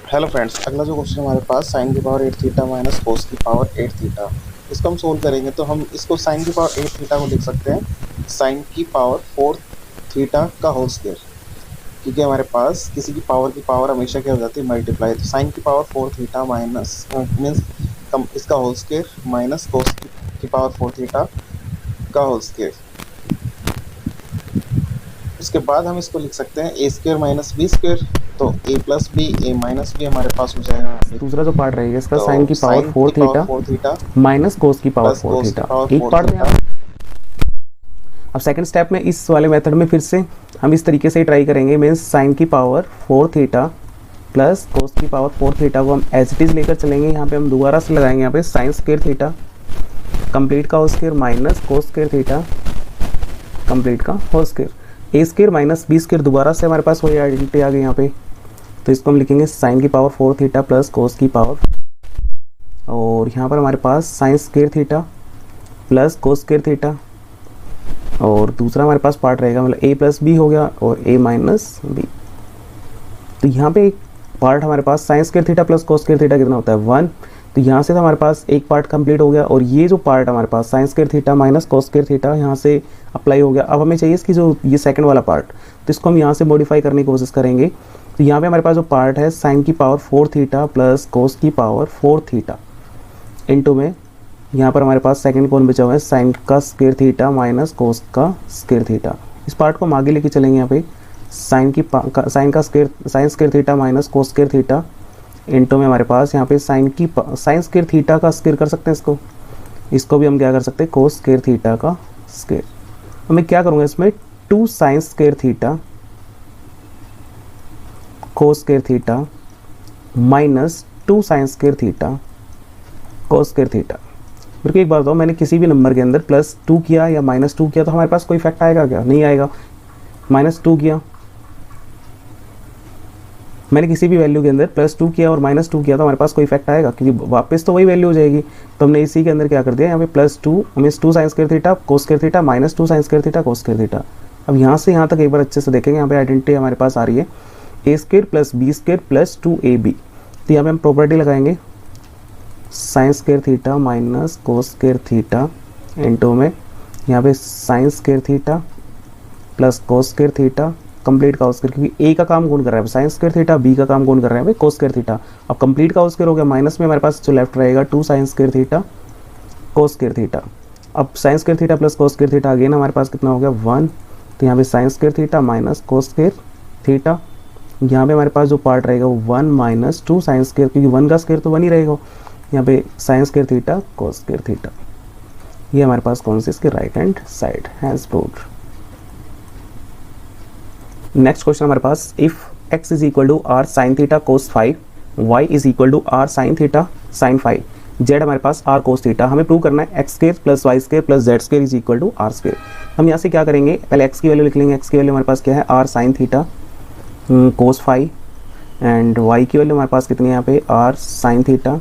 Hello friends, अगला जो question हमारे पास साइन की पावर 8 थीटा माइनस कोस की पावर 8 थीटा। इसको हम सोल्व करेंगे तो हम इसको साइन की पावर 8 थीटा को लिख सकते हैं साइन की पावर 4 थीटा का होल स्क्वायर। क्योंकि हमारे पास किसी की पावर हमेशा क्या हो जाती है, मल्टीप्लाई। तो साइन की पावर 4 थीटा माइनस मीन्स इसका होल स्क्वायर माइनस कोस की पावर 4 थीटा का होल स्क्वायर। उसके बाद हम इसको लिख सकते हैं ए स्क्वायर माइनस बी स्क्वायर। तो ए प्लस बी ए माइनस बी हमारे पास हो जाएगा यहाँ पे। दूसरा जो पार्ट रहेगा इसका तो साइन की पावर साइन फोर की पावर थीटा 4 थीटा माइनस कोस की पावर प्लस फोर कोस की थीटा पावर एक 4 पार्ट में थीटा। अब सेकंड स्टेप में इस वाले मेथड में फिर से हम इस तरीके से ट्राई करेंगे। मीन्स साइन की power four theta plus cos की पावर फोर थीटा को हम एज इट इज लेकर चलेंगे। यहाँ पे हम दोबारा से लगाएंगे यहाँ पे साइन स्क्वायर थीटा कंप्लीट का whole square minus cos square theta complete का whole square. A square minus B square दोबारा से हमारे पास वही आइडेंटिटी आ गई यहाँ पे। तो इसको हम लिखेंगे साइन की power four theta plus cos की पावर, और यहाँ पर हमारे पास sine square theta plus cos square theta, और दूसरा हमारे पास पार्ट रहेगा मतलब ए प्लस बी हो गया और ए माइनस बी। तो यहाँ पे एक पार्ट हमारे पास sine square theta plus cos square theta कितना होता है 1। तो यहाँ से तो हमारे पास एक पार्ट कंप्लीट हो गया, और ये जो पार्ट हमारे पास sine square theta minus cos square theta यहाँ से अप्लाई हो गया। अब हमें चाहिए इसकी जो ये सेकंड वाला पार्ट, तो इसको हम यहाँ से मॉडिफाई करने की कोशिश करेंगे। तो यहाँ पे हमारे पास जो पार्ट है साइन की power four theta plus cos की पावर फोर थीटा इंटू में यहाँ पर हमारे पास सेकंड कौन बचा हुआ है साइन का स्क्वायर थीटा माइनस कोस का स्क्वायर थीटा। इस पार्ट को हम आगे लेके चलेंगे। यहाँ पे sine square theta minus cos square theta into में हमारे पास यहाँ पे साइन स्क्वायर थीटा का स्क्वायर कर सकते हैं। इसको भी हम क्या कर सकते हैं कोस स्क्वायर थीटा का स्क्वायर। तो मैं क्या करूँगा इसमें two sine square theta cos square theta minus two sine square theta cos square theta. मेरे को एक बात बताओ, मैंने किसी भी नंबर के अंदर प्लस टू किया या माइनस टू किया तो हमारे पास कोई इफेक्ट आएगा क्या? नहीं आएगा। माइनस टू किया, मैंने किसी भी वैल्यू के अंदर प्लस टू किया और माइनस टू किया तो हमारे पास कोई इफेक्ट आएगा? क्योंकि वापस तो वही वैल्यू हो जाएगी। तो हमने इसी के अंदर क्या कर दिया, यहाँ पे plus two means two sine square theta cos square theta minus two sine square theta cos square theta. अब यहाँ से यहाँ तक एक बार अच्छे से देखेंगे, यहाँ पे आइडेंटिटी हमारे पास आ रही है A square plus B square plus two A B. तो यहाँ पे हम प्रॉपर्टी लगाएंगे sine square theta minus cos square theta into में यहाँ पे sine square theta plus cos square theta complete का स्क्वायर, क्योंकि ए का काम कौन कर रहा है साइन स्क्वायर थीटा, बी का काम कौन कर रहा है भाई कोस स्क्वायर थीटा। अब कंप्लीट का स्क्वायर हो गया, माइनस में हमारे पास जो लेफ्ट रहेगा two sine square theta cos square theta. अब sine square theta plus cos square theta again हमारे पास कितना हो गया 1। तो यहाँ पे sine square theta minus cos square theta, यहाँ पे हमारे पास जो पार्ट रहेगा वो 1 माइनस टू साइन स्क्वायर, क्योंकि 1 का स्क्वायर तो 1 ही रहेगा। यहाँ पे sine square theta cos square theta, ये हमारे पास कौन से इसके right hand side has proved. Next question हमारे पास if x is equal to R sine theta cos 5, y is equal to R sine theta sine 5, z हमारे पास आर कोस थीटा। हमें प्रूव करना है X square plus Y square plus Z square is equal to R square. हम यहाँ से क्या करेंगे, पहले x की वैल्यू लिख लेंगे। x की वैल्यू हमारे पास क्या है R sine theta cos 5, and y की वैल्यू हमारे पास कितनी है यहाँ पे R sine theta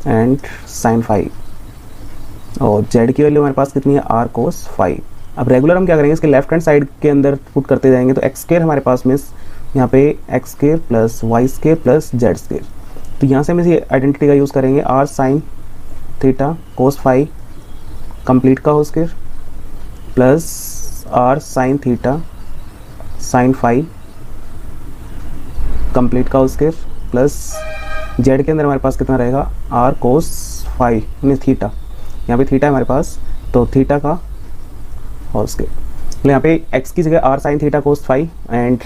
and sine 5, और z की वैल्यू हमारे पास कितनी है आर कोस 5। अब रेगुलर हम क्या करेंगे, इसके लेफ्ट हैंड साइड के अंदर पुट करते जाएंगे। तो एक्स स्क्वायर हमारे पास मीन्स यहाँ पे X square plus Y square plus Z square. तो यहाँ से हम इसी आइडेंटिटी का यूज़ करेंगे R sine theta cos 5 complete का whole square plus R sine theta sine 5 complete का होल स्क्वायर प्लस जेड के अंदर हमारे पास कितना रहेगा आर कोस 5 मीन थीटा। यहाँ पे थीटा है हमारे पास, तो थीटा का होल स्क्वायर। तो यहाँ पे x की जगह R sine theta cos 5 and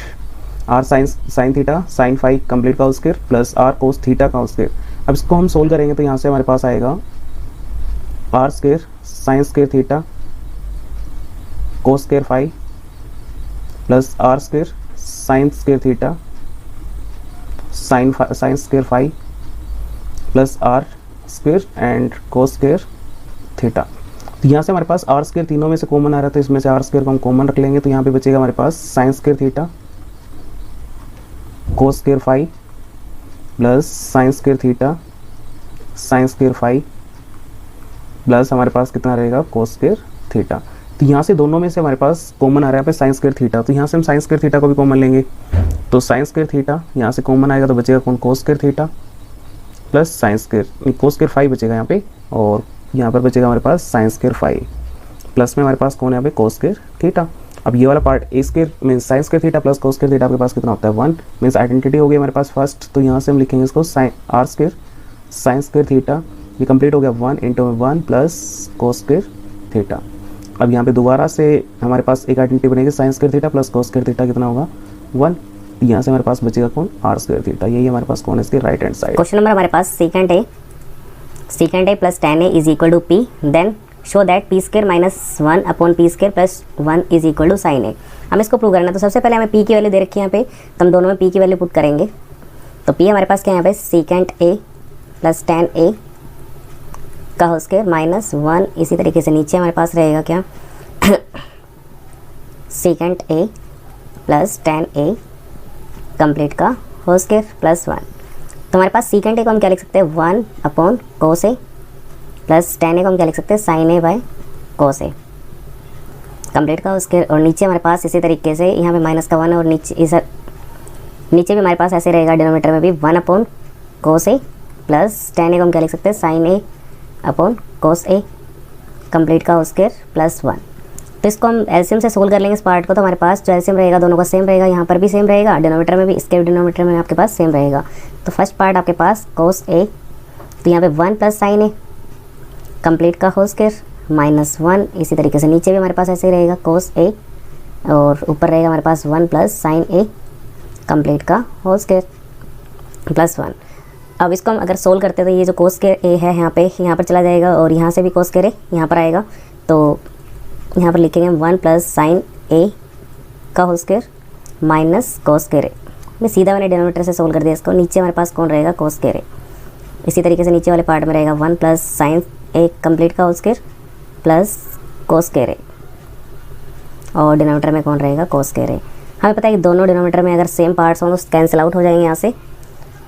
R sine theta sine 5 complete का whole square plus R cos theta का होल स्क्वायर। अब इसको हम सोल्व करेंगे तो यहाँ से हमारे पास आएगा R square sine square theta cos square 5 plus R square sine square theta sine square 5 plus R square and cos square theta. तो यहाँ से हमारे पास आर स्क्वायर तीनों में से कॉमन आ रहा था, इसमें से आर स्क्वायर को हम कॉमन रख लेंगे। तो यहाँ पे बचेगा हमारे पास sine square theta cos square 5 plus sine square theta sine square 5 plus हमारे पास कितना रहेगा कोस स्क्वायर थीटा। तो यहाँ से दोनों में से हमारे पास कॉमन आ रहा है यहाँ पे साइन स्क्वायर थीटा, तो यहाँ से हम साइन स्क्वायर थीटा को भी कॉमन लेंगे। तो साइन स्क्वायर थीटा यहाँ से कॉमन आएगा तो बचेगा कौन, कोस square theta plus sine square, कोस स्क्वायर 5 बचेगा यहाँ पे, और यहाँ पर बचेगा हमारे पास साइन स्क्वायर 5 प्लस में हमारे पास कौन है यहाँ पे, कोस स्क्वायर थीटा। अब ये वाला part A square means sign square theta plus cos square theta आपके पास कितना होता है 1, मीन्स आइडेंटिटी हो गई हमारे पास फर्स्ट। तो यहाँ से हम लिखेंगे इसको sine R square sine square theta, ये कंप्लीट हो गया 1 into 1 plus cos square theta. अब यहाँ पे दोबारा से हमारे पास एक आइडेंटिटी बनेगी sign square theta plus cos square theta कितना होगा 1, यहाँ से हमारे पास बचेगा कौन, आर स्क्वायर थीटा। यही हमारे पास कौन है इसके right hand side. Question number हमारे पास second A plus tan a is equal to P, then show that P square minus 1 upon P square plus 1 is equal to sine A. हम इसको प्रूव करना है। तो सबसे पहले हमें पी की वैल्यू दे रखी है यहाँ पे, तो हम दोनों में पी की वैल्यू पुट करेंगे। तो पी हमारे पास क्या है यहाँ पे, second A plus tan a का होल स्क्वायर माइनस 1, इसी तरीके से नीचे हमारे पास रहेगा क्या second A plus tan a complete का होल स्क्वायर प्लस 1। तो हमारे पास सेकेंड ए को हम क्या लिख सकते हैं 1 upon cos A plus tan a को हम क्या लिख सकते हैं sine A by cos A complete का होल स्क्वायर। और नीचे हमारे पास इसी तरीके से यहाँ पे माइनस का 1 और नीचे भी हमारे पास ऐसे रहेगा डिनोमिनेटर में भी 1 upon cos A plus tan a को हम क्या लिख सकते हैं sine A upon cos A complete का होल स्क्वायर प्लस 1। तो इसको हम एलसीएम से सोल्व कर लेंगे इस पार्ट को। तो हमारे पास जो एलसीएम रहेगा दोनों का सेम रहेगा, यहाँ पर भी सेम रहेगा, डिनोमीटर में भी, इसके डिनोमीटर में आपके पास सेम रहेगा। तो फर्स्ट पार्ट आपके पास कोस ए, तो यहाँ पे 1 प्लस साइन ए कंप्लीट का होल स्क्वायर माइनस 1, इसी तरीके से नीचे भी हमारे पास ऐसे ही रहेगा कोस ए, और ऊपर रहेगा हमारे पास 1 प्लस साइन ए कंप्लीट का होल स्क्वायर प्लस 1। अब इसको हम अगर सोल्व करते हैं तो ये जो कोस स्क्वायर ए है यहाँ पर चला जाएगा, और यहाँ से भी कोस स्क्वायर ए यहाँ पर आएगा। तो यहाँ पर लिखेंगे 1 प्लस साइन ए का whole square minus cos square A. मैंने डिनोमिनेटर से सोल्व कर दिया इसको। नीचे हमारे पास कौन रहेगा, कोस स्क्वायर ए। इसी तरीके से नीचे वाले पार्ट में रहेगा 1 प्लस साइन ए कंप्लीट का whole square plus cos square A, और डिनोमिनेटर में कौन रहेगा, कोस स्क्वायर ए। हमें पता है कि दोनों डिनोमिनेटर में अगर सेम पार्ट्स हों तो कैंसिल आउट हो जाएंगे यहाँ से।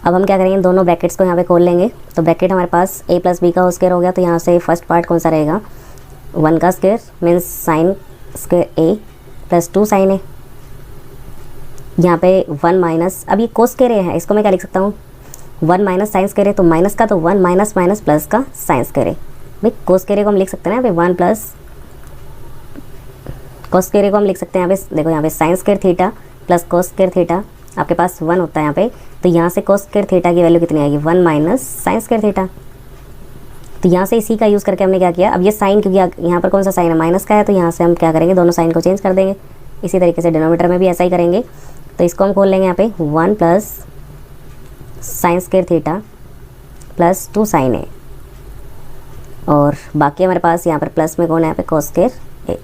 अब हम क्या करेंगे, दोनों ब्रैकेट्स को यहाँ पे खोल लेंगे। तो ब्रैकेट हमारे पास a प्लस बी का होल स्क्वायर हो गया। तो यहाँ से फर्स्ट पार्ट कौन सा रहेगा, 1 का स्क्वायर मीन्स साइन स्क्वायर ए प्लस 2 साइन ए। यहाँ पे 1 माइनस, अब ये कोस स्क्वायर ए है, इसको मैं क्या लिख सकता हूँ 1 माइनस साइन स्क्वायर ए। तो माइनस का तो 1 माइनस माइनस प्लस का साइन स्क्वायर ए। भाई कोस स्क्वायर ए को हम लिख सकते हैं यहाँ पे 1 प्लस कोस स्क्वायर ए को हम लिख सकते हैं यहाँ पे, देखो यहाँ पे sine square theta plus cos square theta आपके पास 1 होता है यहाँ पे। तो यहाँ से कोस स्क्वायर थीटा की वैल्यू कितनी आएगी, 1 माइनस साइन स्क्वायर थीटा। तो यहाँ से इसी का यूज़ करके हमने क्या किया, अब ये साइन, क्योंकि यहाँ पर कौन सा साइन है, माइनस का है, तो यहाँ से हम क्या करेंगे, दोनों साइन को चेंज कर देंगे। इसी तरीके से डिनोमीटर में भी ऐसा ही करेंगे। तो इसको हम खोल लेंगे यहाँ पे 1 plus sine square theta plus 2 sine A, और बाकी हमारे पास यहाँ पर प्लस में कौन है यहाँ पे, कोस स्क्वायर ए।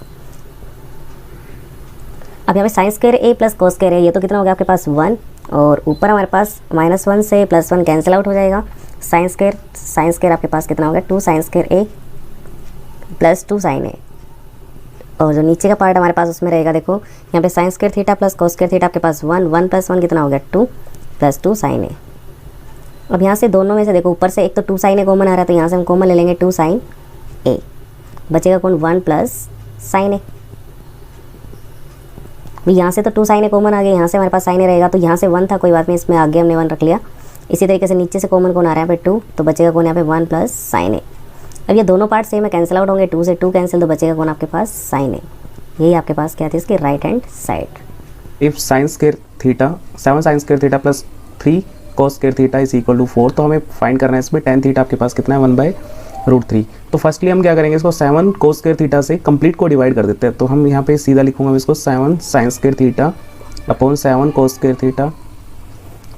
अब यहाँ पे साइन स्क्वायर ए प्लस कोस स्क्वायर ए, ये तो कितना हो गया आपके पास 1, और ऊपर हमारे पास -1 से +1 कैंसिल आउट हो जाएगा। साइन स्क्वायर आपके पास कितना हो गया, 2 sine square A plus 2 sine A, और जो नीचे का पार्ट हमारे पास उसमें रहेगा, देखो यहाँ पे sine square theta plus cos square theta आपके पास 1 प्लस 1 कितना हो गया 2 प्लस 2 साइन ए। अब यहाँ से दोनों में से देखो ऊपर से एक तो 2 साइन ए कॉमन आ रहा है, तो यहाँ से हम कॉमन ले लेंगे 2 साइन ए, बचेगा कौन 1 प्लस साइन ए। यहाँ से तो 2 साइन ए कॉमन आ गया, यहाँ से हमारे पास साइन ए रहेगा, तो यहाँ से 1 था, कोई बात नहीं, इसमें आगे हमने 1 रख लिया। इसी तरीके से नीचे से कॉमन कौन आ रहा है यहाँ पे 2, तो बचेगा कौन यहाँ पे 1 प्लस साइन ए। अब ये दोनों पार्ट सेम है, कैंसिल आउट होंगे, 2 से 2 कैंसिल, तो बचेगा कौन आपके पास साइन ए। यही आपके पास क्या थी इसकी right hand side. If sine square theta 7 sine square theta plus 3 cos square theta is equal to 4, तो हमें फाइंड करना है इसमें tan थीटा आपके पास कितना है 1/√3। तो फर्स्टली हम क्या करेंगे, इसको 7 कोस स्क्वायर थीटा से कंप्लीट को डिवाइड कर देते हैं। तो हम यहाँ पे सीधा लिखूंगा इसको 7 sine square theta upon 7 cos square theta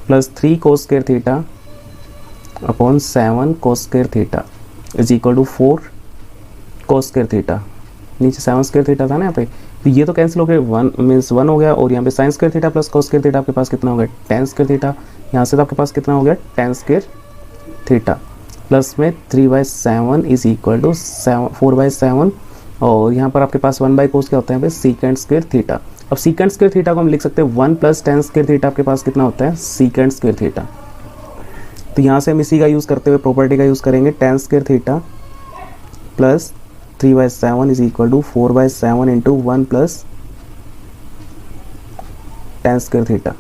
plus 3 cos square theta upon 7 cos square theta is equal to 4 cos square theta. नीचे 7 स्क्वायर थीटा था ना यहाँ पे, तो ये तो कैंसिल हो गया, 1 मीन्स 1 हो गया, और यहाँ पे sine square theta plus cos square theta आपके पास कितना हो गया tan स्क्वायर थीटा। यहाँ से तो आपके पास कितना हो गया tan स्क्वायर थीटा प्लस में 3/7 इज इक्वल टू 4/7, और यहाँ पर आपके पास 1/cos क्या होता है यहाँ पे सीकेंड स्क्वायर थीटा। अब सीकेंड स्क्वायर थीटा को हम लिख सकते हैं 1 प्लस tan स्क्वायर थीटा आपके पास कितना होता है सीकेंड स्क्वायर थीटा। तो यहाँ से हम इसी का यूज़ करते हुए प्रॉपर्टी का यूज़ करेंगे, tan square theta plus 3/7 is equal to 4/7 into 1 plus tan square theta.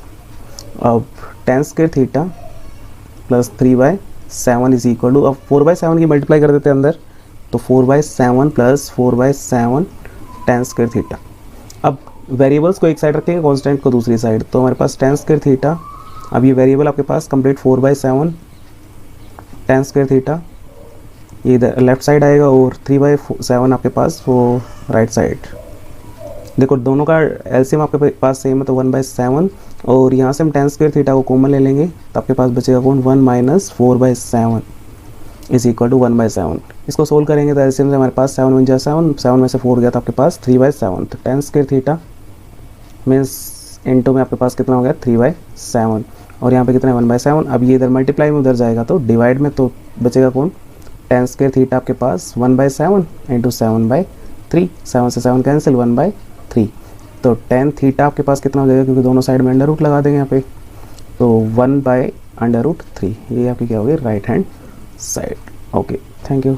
अब tan square theta plus 3/7 is equal to, अब 4/7 की मल्टीप्लाई कर देते हैं अंदर, तो 4/7 प्लस 4/7 टेन स्क्वायर थीटा। अब वेरिएबल्स को एक साइड रखेंगे, कांस्टेंट को दूसरी साइड, तो हमारे पास टेन स्क्वायर थीटा, अब ये वेरिएबल आपके पास कंप्लीट 4/7 टेन स्क्वायर थीटा ये इधर लेफ्ट साइड आएगा, और 3/7 आपके पास वो राइट साइड। देखो दोनों का एलसीएम आपके पास सेम है, तो 1/7, और यहाँ से हम टेन स्क्वायर थीटा को कॉमन ले लेंगे, तो आपके पास बचेगा कौन, 1 माइनस 4/7 इज इक्वल टू 1/7। इसको सोल्व करेंगे तो एलसीएम से हमारे पास 7 1 जा 7, 7 में से 4 गया तो आपके पास 3/7, तो ten square theta means into में आपके पास कितना हो गया 3/7, और यहाँ पे कितना है 1/7। अब ये इधर मल्टीप्लाई में उधर जाएगा तो डिवाइड में, तो बचेगा कौन, टेन स्क्वायर थीटा आपके पास 1/7 इंटू 7/3, 7 से 7 कैंसिल, 1/3, तो टेन थीटा आपके पास कितना हो जाएगा, क्योंकि दोनों साइड में अंडर रूट लगा देंगे यहाँ पे, तो 1/√3, ये आपकी क्या होगी right hand side. Okay, thank you.